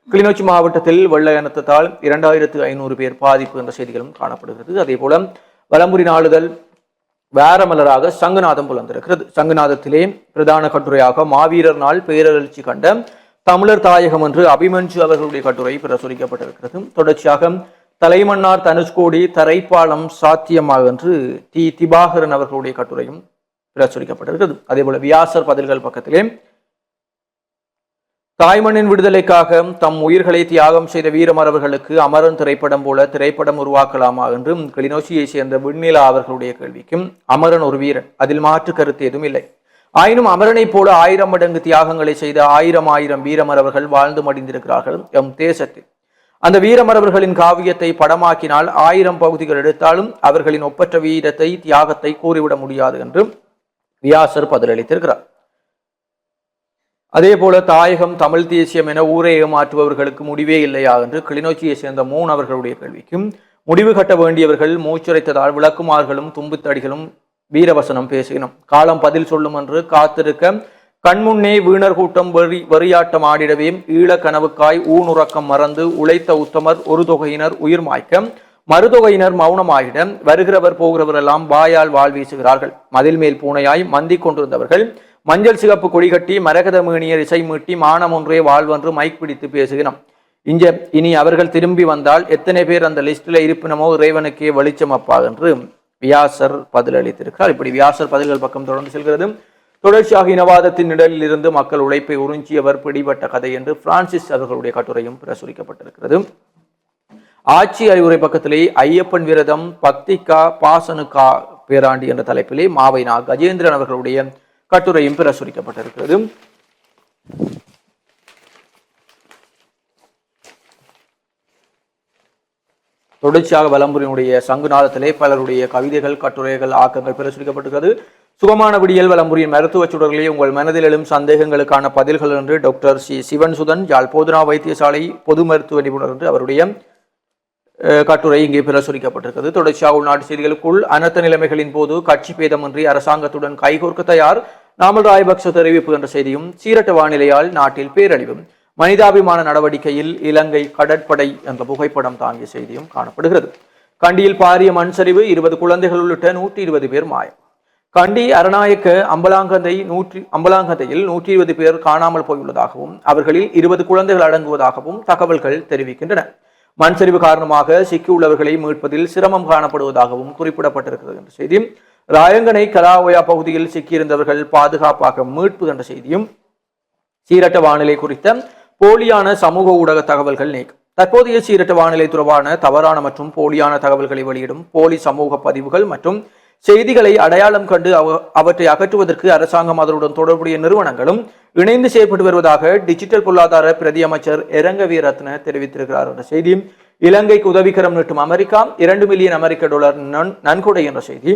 கிளிநொச்சி மாவட்டத்தில் வெள்ள அனர்த்தத்தால் 2500 பேர் பாதிப்பு என்ற செய்திகளும் காணப்படுகிறது. அதே போல வலம்புரி நாளுதல் வேரமலராக சங்குநாதம் புலந்திருக்கிறது. சங்குநாதத்திலே பிரதான கட்டுரையாக மாவீரர் நாள் பேரெழுச்சி கண்ட தமிழர் தாயகம் என்று அபிமன்யு அவர்களுடைய கட்டுரை பிரசுரிக்கப்பட்டிருக்கிறது. தொடர்ச்சியாக தலைமன்னார் தனுஷ்கோடி தரைப்பாலம் சாத்தியமாக என்று திபாகரன் அவர்களுடைய கட்டுரையும் பிரசுரிக்கப்பட்டிருக்கிறது. அதே போல வியாசர் பதில்கள் பக்கத்திலே தாய்மண்ணின் விடுதலைக்காக தம் உயிர்களை தியாகம் செய்த வீரமரவர்களுக்கு அமரன் திரைப்படம் போல திரைப்படம் உருவாக்கலாமா என்று கிளிநொச்சியை சேர்ந்த விண்ணிலா அவர்களுடைய கேள்விக்கும், அமரன் ஒரு வீரன், அதில் மாற்று கருத்து எதுவும் இல்லை. ஆயினும் அமரனை போல 1000 மடங்கு தியாகங்களை செய்த 1000 வீரமரவர்கள் வாழ்ந்து மடிந்திருக்கிறார்கள் எம் தேசத்தில். அந்த வீரமரவர்களின் காவியத்தை படமாக்கினால் 1000 பகுதிகள் எடுத்தாலும் அவர்களின் ஒப்பற்ற வீரத்தை தியாகத்தை கூறிவிட முடியாது என்று வியாசர் பதிலளித்திருக்கிறார். அதே போல தாயகம் தமிழ் தேசியம் என ஊரை ஏமாற்றுபவர்களுக்கு முடிவே இல்லையா என்று கிளிநொச்சியை சேர்ந்த மூன் அவர்களுடைய கேள்விக்கும், முடிவு கட்ட வேண்டியவர்கள் மூச்சுரைத்ததால் விளக்குமார்களும் தும்புத்தடிகளும் வீரவசனம் பேசினோம், காலம் பதில் சொல்லும் என்று காத்திருக்க கண்முன்னே வீணர் கூட்டம் வெறியாட்டம் ஆடிடவே ஈழ கனவுக்காய் ஊனுறக்கம் மறந்து உழைத்த உத்தமர் ஒரு தொகையினர் உயிர் மாய்க்க மறுதொகையினர் மௌனமாயிட வருகிறவர் போகிறவர் எல்லாம் வாயால் வாழ் வீசுகிறார்கள். மதில் மேல் பூனையாய் மந்திக் கொண்டிருந்தவர்கள் மஞ்சள் சிகப்பு கொடிகட்டி மரகத மேனியர் இசை மீட்டி மானம் ஒன்றே வாழ்வென்று மைக் பிடித்து பேசுகிறோம். இனி அவர்கள் திரும்பி வந்தால் எத்தனை பேர் அந்த லிஸ்டில் இருப்பினமோ இறைவனுக்கே வெளிச்சம் அப்பா என்று வியாசர் பதிலளித்திருக்கிறார். இப்படி வியாசர் பதில்கள் பக்கம் தொடர்ந்து செல்கிறது. தொடர்ச்சியாக இனவாதத்தின் நிழலில் இருந்து மக்கள் உழைப்பை உறிஞ்சியவர் பிடிபட்ட கதை என்று பிரான்சிஸ் அவர்களுடைய கட்டுரையும் பிரசுரிக்கப்பட்டிருக்கிறது. ஆட்சி அறிவுரை பக்கத்திலே ஐயப்பன் விரதம் பக்திக்கா பாசனுக்கா பேராண்டி என்ற தலைப்பிலே மாவைனா கஜேந்திரன் அவர்களுடைய கட்டுரையும் பிரசுரிக்கப்பட்டிருக்கிறது. தொடர்ச்சியாக வலம்புரியினுடைய சங்குநாதத்திலே பலருடைய கவிதைகள் கட்டுரைகள் ஆக்கங்கள் பிரசுரிக்கப்பட்டிருக்கிறது. சுகமான விடியல் வலம்புரியின் மருத்துவ சுடர்களே உங்கள் மனதில் எழும் சந்தேகங்களுக்கான பதில்கள் என்று டாக்டர் சி சிவன்சுதன் யாழ் போதனா வைத்தியசாலை பொது மருத்துவ நிபுணர் என்று அவருடைய கட்டுரை இங்கே பிரசுரிக்கப்பட்டிருக்கிறது. தொடர்ச்சியாக உள்நாட்டு செய்திகளுக்குள் அனர்த்த நிலைமைகளின் போது கட்சி பேதமின்றி அரசாங்கத்துடன் கைகோர்க்க தயார் நாமல் ராயபக்ச தெரிவிப்பு என்ற செய்தியும் சீரட்ட வானிலையால் நாட்டில் பேரழிவும் மனிதாபிமான நடவடிக்கையில் இலங்கை கடற்படை என்ற புகைப்படம் தாங்கிய செய்தியும் காணப்படுகிறது. கண்டியில் பாரிய மண் சரிவு 20 குழந்தைகள் உள்ளிட்ட 120 பேர் மாயம். கண்டி அரணாயக்க அம்பலாங்கந்தையில் 120 பேர் காணாமல் போயுள்ளதாகவும் அவர்களில் 20 குழந்தைகள் அடங்குவதாகவும் தகவல்கள் தெரிவிக்கின்றன. மண் சரிவு காரணமாக சிக்கியுள்ளவர்களை மீட்பதில் சிரமம் காணப்படுவதாகவும் குறிப்பிடப்பட்டிருக்கிறது என்ற செய்தியும் ராயங்கனை கலாவயா பகுதியில் சிக்கியிருந்தவர்கள் பாதுகாப்பாக மீட்பு என்ற செய்தியும் சீரட்ட வானிலை குறித்த போலியான சமூக ஊடக தகவல்கள் நீக்கம். தற்போதைய சீரட்ட வானிலை தொடர்பான தவறான மற்றும் போலியான தகவல்களை வெளியிடும் போலி சமூக பதிவுகள் மற்றும் செய்திகளை அடையாளம் கண்டு அவற்றை அகற்றுவதற்கு அரசாங்கம் அதனுடன் தொடர்புடைய நிறுவனங்களும் இணைந்து செயல்பட்டு வருவதாக டிஜிட்டல் பொருளாதார பிரதி அமைச்சர் இரங்க வீரத்ன தெரிவித்திருக்கிறார் என்ற செய்தி. இலங்கைக்கு உதவிக்கரம் நீட்டும் அமெரிக்கா $2 மில்லியன் நன்கொடை என்ற செய்தி.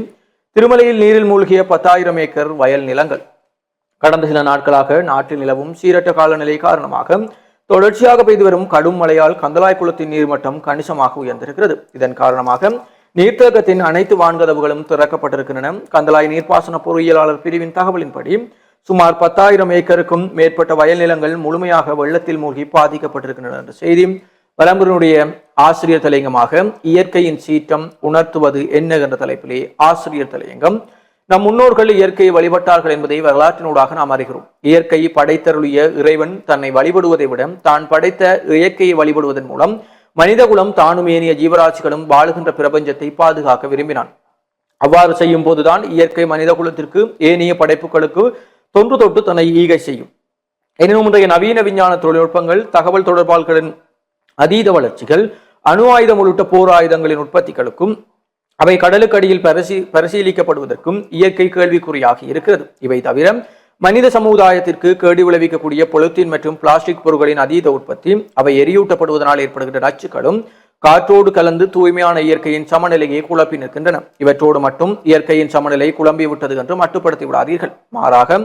திருமலையில் நீரில் மூழ்கிய 10,000 ஏக்கர் வயல் நிலங்கள். கடந்த சில நாட்களாக நாட்டில் நிலவும் சீரற்ற காலநிலை காரணமாக தொடர்ச்சியாக பெய்து வரும் கடும் மழையால் கந்தளாய் குளத்தின் நீர்மட்டம் கணிசமாக உயர்ந்திருக்கிறது. இதன் காரணமாக நீர்த்தேக்கத்தின் அனைத்து வான்கதவுகளும் திறக்கப்பட்டிருக்கின்றன. கந்தளாய் நீர்ப்பாசன பொறியியலாளர் பிரிவின் தகவலின்படி சுமார் 10,000 ஏக்கருக்கும் மேற்பட்ட வயல் நிலங்கள் முழுமையாக வெள்ளத்தில் மூழ்கி பாதிக்கப்பட்டிருக்கின்றன என்ற செய்தி. வலம்புரினுடைய ஆசிரியர் தலையங்கமாக இயற்கையின் சீற்றம் உணர்த்துவது என்ன என்ற தலைப்பிலே ஆசிரியர் தலையங்கம். நம் முன்னோர்கள் இயற்கையை வழிபட்டார்கள் என்பதை வரலாற்றினூடாக நாம் அறிகிறோம். இயற்கை படைத்தருளிய இறைவன் தன்னை வழிபடுவதை விட தான் படைத்த இயற்கையை வழிபடுவதன் மூலம் மனிதகுலம் தானும் ஏனைய ஜீவராசிகளும் வாழுகின்ற பிரபஞ்சத்தை பாதுகாக்க விரும்பினான். அவ்வாறு செய்யும் போதுதான் இயற்கை மனித குலத்திற்கு ஏனைய படைப்புகளுக்கு தொன்று தொட்டு தன்னை ஈகை செய்யும். எனினும் இன்றைய நவீன விஞ்ஞான தொழில்நுட்பங்கள், தகவல் தொடர்பாளர்களின் அதீத வளர்ச்சிகள், அணு ஆயுதம் உள்ளிட்ட போர் ஆயுதங்களின் உற்பத்திகளுக்கும் அவை கடலுக்கு அடியில் பரிசீலிக்கப்படுவதற்கும் இயற்கை கேள்விக்குறியாகி இருக்கிறது. இவை தவிர மனித சமுதாயத்திற்கு கேடு விளைவிக்கக்கூடிய பொலித்தீன் மற்றும் பிளாஸ்டிக் பொருட்களின் அதீத உற்பத்தி, அவை எரியூட்டப்படுவதனால் ஏற்படுகின்ற நச்சுக்களும் காற்றோடு கலந்து தூய்மையான இயற்கையின் சமநிலையை குழப்பி நிற்கின்றன. இவற்றோடு மட்டும் இயற்கையின் சமநிலை குழம்பி விட்டது என்று மட்டுப்படுத்தி விடாதீர்கள். மாறாக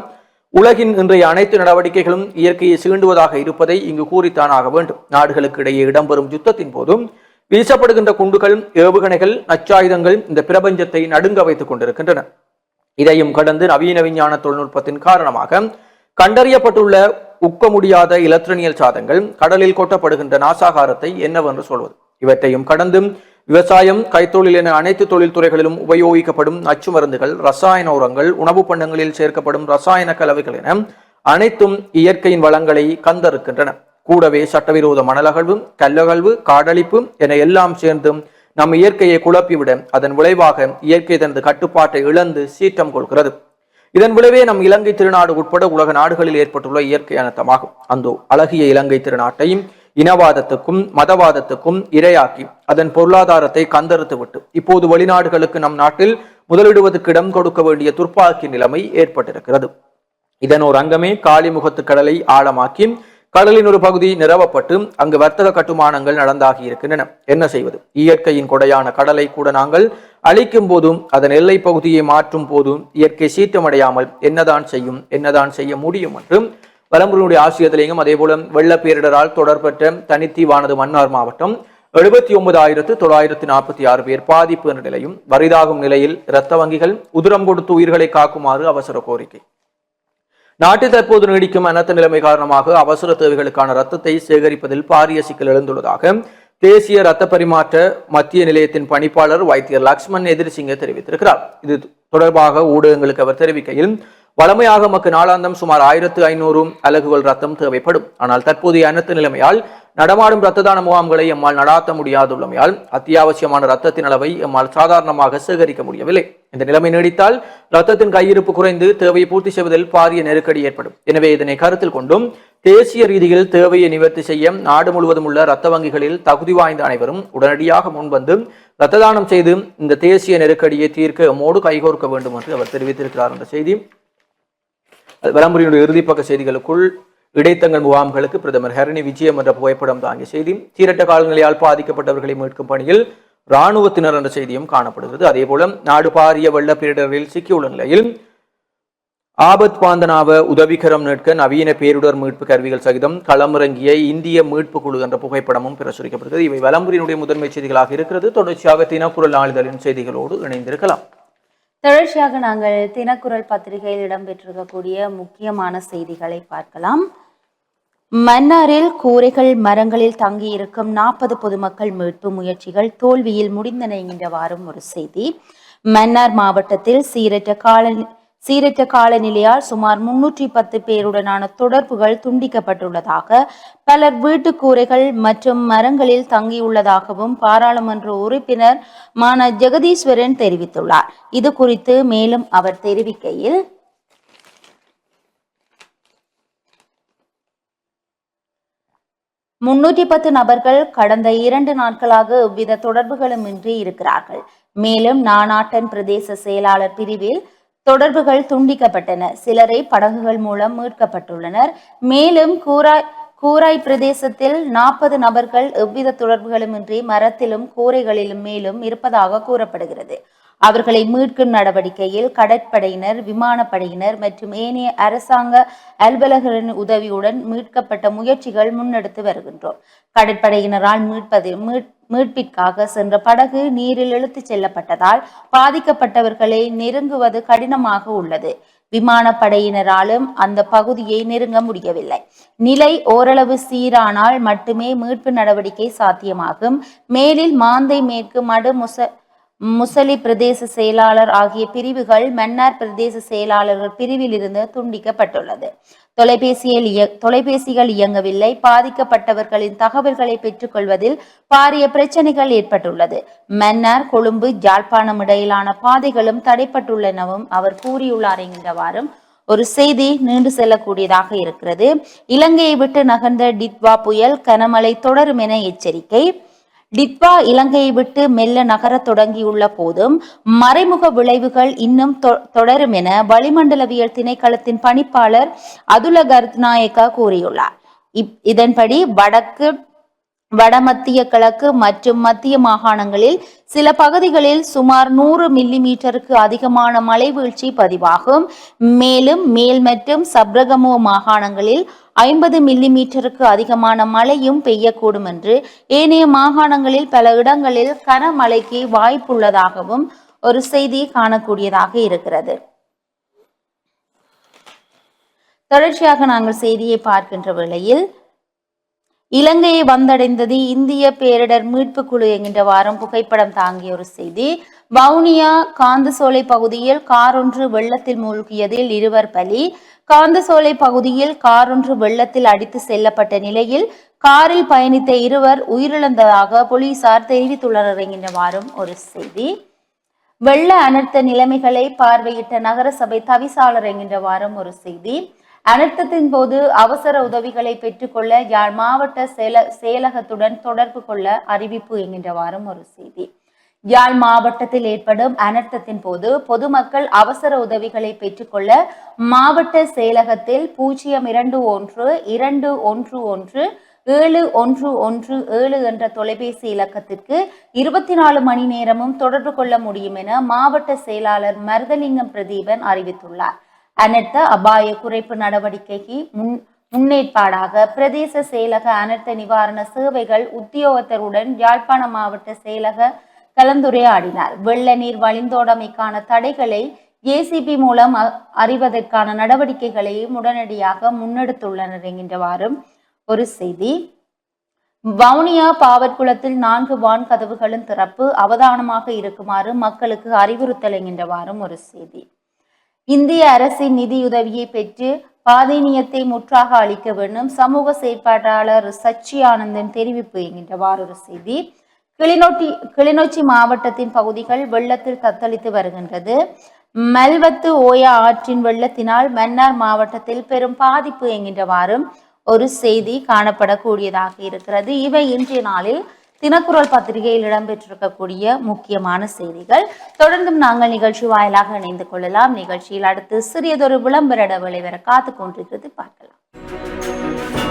உலகின் இன்றைய அனைத்து நடவடிக்கைகளும் இயற்கையை சீண்டுவதாக இருப்பதை இங்கு கூறித்தான் ஆக வேண்டும். நாடுகளுக்கு இடையே இடம்பெறும் யுத்தத்தின் போதும் வீசப்படுகின்ற குண்டுகள், ஏவுகணைகள், நச்சாயுதங்கள் இந்த பிரபஞ்சத்தை நடுங்க வைத்துக் கொண்டிருக்கின்றன. இதையும் கடந்து நவீன விஞ்ஞான தொழில்நுட்பத்தின் காரணமாக கண்டறியப்பட்டுள்ள உக்க முடியாத இலத்திரனியல் சாதங்கள் கடலில் கொட்டப்படுகின்ற நாசாகாரத்தை என்னவென்று சொல்வது. இவற்றையும் கடந்து விவசாயம், கைத்தொழில் என அனைத்து தொழில் துறைகளிலும் உபயோகிக்கப்படும் நச்சு மருந்துகள், ரசாயன உரங்கள், உணவு பண்டங்களில் சேர்க்கப்படும் ரசாயன கலவைகள் என அனைத்தும் இயற்கையின் வளங்களை கந்தறுக்கின்றன. கூடவே சட்டவிரோத மணலகழ்வு, கல்லகழ்வு, காடழிப்பு என எல்லாம் சேர்ந்தும் நம் இயற்கையை குழப்பிவிட அதன் விளைவாக இயற்கை தனது கட்டுப்பாட்டை இழந்து சீற்றம் கொள்கிறது. இதன் விளைவே நம் இலங்கை திருநாடு உட்பட உலக நாடுகளில் ஏற்பட்டுள்ள இயற்கை அனர்த்தமாகும். அந்த அழகிய இலங்கை திருநாட்டையும் இனவாதத்துக்கும் மதவாதத்துக்கும் இரையாக்கி அதன் பொருளாதாரத்தை கந்தறுத்துவிட்டு இப்போது வெளிநாடுகளுக்கு நம் நாட்டில் முதலிடுவதற்கு இடம் கொடுக்க வேண்டிய துர்ப்பாக்கிய நிலைமை ஏற்பட்டிருக்கிறது. இதன் ஒரு அங்கமே காளிமுகத்து கடலை ஆழமாக்கி கடலின் ஒரு பகுதி நிரவப்பட்டு அங்கு வர்த்தக கட்டுமானங்கள் நடந்தாகி இருக்கின்றன. என்ன செய்வது? இயற்கையின் கொடையான கடலை கூட நாங்கள் அழிக்கும் போதும் அதன் எல்லை பகுதியை மாற்றும் போதும் இயற்கை சீற்றமடையாமல் என்னதான் செய்ய முடியும் என்று வலம்புரியினுடைய ஆசிரியத்திலேயும் அதே போல வெள்ள பேரிடரால் தொடர்பற்ற தனித்தீவானது மன்னார் மாவட்டம் 79,946 பேர் பாதிப்பு என்ற நிலையும், வரிதாகும் நிலையில் இரத்த வங்கிகள் உதிரம் கொடுத்து உயிர்களை காக்குமாறு அவசர கோரிக்கை. நாட்டில் தற்போது நீடிக்கும் அனர்த்த நிலைமை காரணமாக அவசர தேவைகளுக்கான ரத்தத்தை சேகரிப்பதில் பாரிய சிக்கல் எழுந்துள்ளதாக தேசிய ரத்த பரிமாற்ற மத்திய நிலையத்தின் பணிப்பாளர் வைத்தியர் லக்ஷ்மண் எதிர்சிங்க தெரிவித்திருக்கிறார். இது தொடர்பாக ஊடகங்களுக்கு அவர் தெரிவிக்கையில், வழமையாக நமக்கு நாளாந்தம் சுமார் 1500 அலகுகள் ரத்தம் தேவைப்படும். ஆனால் தற்போதைய அனர்த்த நிலைமையால் நடமாடும் இரத்த தான முகாம்களை எம்மால் நடாத்த முடியாதுள்ளமையால் அத்தியாவசியமான ரத்தத்தின் அளவை எம்மால் சாதாரணமாக சேகரிக்க முடியவில்லை. இந்த நிலைமை நீடித்தால் ரத்தத்தின் கையிருப்பு குறைந்து தேவையை பூர்த்தி செய்வதில் பாரிய நெருக்கடி ஏற்படும். எனவே இதனை கருத்தில் கொண்டும் தேசிய ரீதியில் தேவையை நிவர்த்தி செய்ய நாடு முழுவதும் உள்ள இரத்த வங்கிகளில் தகுதி வாய்ந்த அனைவரும் உடனடியாக முன்வந்து இரத்த தானம் செய்து இந்த தேசிய நெருக்கடியை தீர்க்க எம்மோடு கைகோர்க்க வேண்டும் என்று அவர் தெரிவித்திருக்கிறார் என்ற செய்தி விளம்பரினுடைய இறுதிப்பக்க செய்திகளுக்குள் இடைத்தங்கள் முகாம்களுக்கு பிரதமர் ஹரணி விஜயம் என்ற புகைப்படம் தாங்கிய செய்தி, சீரற்ற காலநிலையால் பாதிக்கப்பட்டவர்களை மீட்கும் பணியில் இராணுவத்தினர் என்ற செய்தியும் காணப்படுகிறது. அதேபோல நாடு பாரிய வெள்ள பேரிடரில் சிக்கியுள்ள நிலையில் ஆபத் பாந்தனாவ உதவிகரம் மீட்க நவீன பேரிடர் மீட்பு கருவிகள் சகிதம் களமிறங்கிய இந்திய மீட்பு குழு என்ற புகைப்படமும் பிரசுரிக்கப்படுகிறது. இவை விளம்பரினுடைய முதன்மை செய்திகளாக இருக்கிறது. தொடர்ச்சியாக தினக்குரல் நாளிதழின் செய்திகளோடு இணைந்திருக்கலாம். தொடர்ச்சியாக நாங்கள் தினக்குரல் பத்திரிகையில் இடம்பெற்றிருக்கக்கூடிய முக்கியமான செய்திகளை பார்க்கலாம். மன்னாரில் கூரைகள் மரங்களில் தங்கியிருக்கும் 40 பொதுமக்கள் மீட்பு முயற்சிகள் தோல்வியில் முடிந்தன என்கின்றவாறும் ஒரு செய்தி. மன்னார் மாவட்டத்தில் சீரற்ற காலநிலையால் சுமார் 310 பேருடனான தொடர்புகள் துண்டிக்கப்பட்டுள்ளதாக, பலர் வீட்டு கூரைகள் மற்றும் மரங்களில் தங்கியுள்ளதாகவும் பாராளுமன்ற உறுப்பினர் மான ஜெகதீஸ்வரன் தெரிவித்துள்ளார். இது குறித்து மேலும் அவர் தெரிவிக்கையில், 310 நபர்கள் கடந்த 2 நாட்களாக எவ்வித தொடர்புகளுமின்றி இருக்கிறார்கள். மேலும் நானாட்டன் பிரதேச செயலாளர் பிரிவில் தொடர்புகள் துண்டிக்கப்பட்டன. சிலரை படகுகள் மூலம் மீட்கப்பட்டுள்ளனர். மேலும் கூராய் பிரதேசத்தில் 40 நபர்கள் எவ்வித தொடர்புகளுமின்றி மரத்திலும் கூரைகளிலும் மேலும் இருப்பதாக கூறப்படுகிறது. அவர்களை மீட்கும் நடவடிக்கையில் கடற்படையினர், விமானப்படையினர் மற்றும் ஏனைய அரசாங்க அலுவலர்களின் உதவியுடன் மீட்கப்பட்ட முயற்சிகள் முன்னெடுத்து வருகின்றோம். கடற்படையினரால் மீட்பிற்காக சென்ற படகு நீரில் இழுத்துச் செல்லப்பட்டதால் பாதிக்கப்பட்டவர்களை நெருங்குவது கடினமாக உள்ளது. விமானப்படையினராலும் அந்த பகுதியை நெருங்க முடியவில்லை. நிலை ஓரளவு சீரானால் மட்டுமே மீட்பு நடவடிக்கை சாத்தியமாகும். மேலில் மாந்தை, மேற்கு மடு, முசலி பிரதேச செயலாளர் ஆகிய பிரிவுகள் மன்னார் பிரதேச செயலாளர்கள் பிரிவில் இருந்து துண்டிக்கப்பட்டுள்ளது. தொலைபேசிகள் இயங்கவில்லை. பாதிக்கப்பட்டவர்களின் தகவல்களை பெற்றுக் கொள்வதில் பாரிய பிரச்சனைகள் ஏற்பட்டுள்ளது. மன்னார், கொழும்பு, யாழ்ப்பாணம் இடையிலான பாதைகளும் தடைப்பட்டுள்ளனவும் அவர் கூறியுள்ளார் என்கிறவாறும் ஒரு செய்தி நீண்டு செல்லக்கூடியதாக இருக்கிறது. இலங்கையை விட்டு நகர்ந்த டித்வா புயல் கனமழை தொடரும் என எச்சரிக்கை. டித்வா இலங்கையை விட்டு மெல்ல நகர தொடங்கியுள்ள போதும் மறைமுக விளைவுகள் இன்னும் தொடரும் என வளிமண்டலவியல் திணைக்களத்தின் பணிப்பாளர் அதுல கருத்நாயக்கா கூறியுள்ளார். இதன்படி வடமத்திய கிழக்கு மற்றும் மத்திய மாகாணங்களில் சில பகுதிகளில் சுமார் 100 மில்லிமீட்டருக்கு அதிகமான மழை வீழ்ச்சி பதிவாகும். மேலும் மேல் மற்றும் சப்ரகமோ மாகாணங்களில் 50 மில்லிமீட்டருக்கு அதிகமான மழையும் பெய்யக்கூடும் என்று, ஏனைய மாகாணங்களில் பல இடங்களில் கனமழைக்கு வாய்ப்புள்ளதாகவும் ஒரு செய்தி காணக்கூடியதாக இருக்கிறது. தொடர்ச்சியாக நாங்கள் செய்தியை பார்க்கின்ற வேளையில், இலங்கையை வந்தடைந்தது இந்திய பேரிடர் மீட்பு குழு என்கின்ற வாரம் புகைப்படம் தாங்கிய ஒரு செய்தி. வவுனியா காந்தசோலை பகுதியில் கார் ஒன்று வெள்ளத்தில் மூழ்கியதில் 2 பலி. காந்தசோலை பகுதியில் கார் ஒன்று வெள்ளத்தில் அடித்து செல்லப்பட்ட நிலையில் காரில் பயணித்த 2 உயிரிழந்ததாக போலீசார் தெரிவித்துள்ளனர் என்கின்ற வாரம் ஒரு செய்தி. வெள்ள அனர்த்த நிலைமைகளை பார்வையிட்ட நகரசபை தவிசாளர் என்கின்ற வாரம் ஒரு செய்தி. அனர்த்தத்தின் போது அவசர உதவிகளை பெற்றுக்கொள்ள யாழ் மாவட்ட செயலகத்துடன் தொடர்பு கொள்ள அறிவிப்பு என்கின்ற வாரம் ஒரு செய்தி. யாழ் மாவட்டத்தில் ஏற்படும் அனர்த்தத்தின் போது பொதுமக்கள் அவசர உதவிகளை பெற்றுக்கொள்ள மாவட்ட செயலகத்தில் 021-211-7117 என்ற தொலைபேசி இலக்கத்திற்கு 24 மணி நேரமும் தொடர்பு கொள்ள முடியும் என மாவட்ட செயலாளர் மருதலிங்கம் பிரதீபன் அறிவித்துள்ளார். அனர்த்த அபாய குறைப்பு நடவடிக்கைக்கு முன்னேற்பாடாக பிரதேச செயலக அனர்த்த நிவாரண சேவைகள் உத்தியோகத்தருடன் யாழ்ப்பாண மாவட்ட செயலக கலந்துரையாடினார். வெள்ள நீர் வழிந்தோடமைக்கான தடைகளை ஜேசிபி மூலம் அறிவதற்கான நடவடிக்கைகளையும் உடனடியாக முன்னெடுத்துள்ளனர் என்கின்றவாறும் ஒரு செய்தி. வவுனியா பாவற்குளத்தில் 4 வான் கதவுகளும் திறப்பு, அவதானமாக இருக்குமாறு மக்களுக்கு அறிவுறுத்தல் என்கின்றவாறும் ஒரு செய்தி. இந்திய அரசின் நிதியுதவியை பெற்று பாதீனியத்தை முற்றாக அளிக்க வேண்டும், சமூக செயற்பாட்டாளர் சச்சி ஆனந்தன் தெரிவிப்பு என்கின்றவாறு ஒரு செய்தி. கிளிநொச்சி மாவட்டத்தின் பகுதிகள் வெள்ளத்தில் தத்தளித்து வருகின்றது. மல்வத்து ஓயா ஆற்றின் வெள்ளத்தினால் மன்னார் மாவட்டத்தில் பெரும் பாதிப்பு என்கின்றவாறும் ஒரு செய்தி காணப்படக்கூடியதாக இருக்கிறது. இவை இன்றைய நாளில் தினக்குரல் பத்திரிகையில் இடம்பெற்றிருக்கக்கூடிய முக்கியமான செய்திகள். தொடர்ந்தும் நாங்கள் நிகழ்ச்சி வாயிலாக இணைந்து கொள்ளலாம். நிகழ்ச்சியில் அடுத்து சிறியதொரு விளம்பர இடைவேளை வர காத்துக் கொண்டிருக்கிறது, பார்க்கலாம்.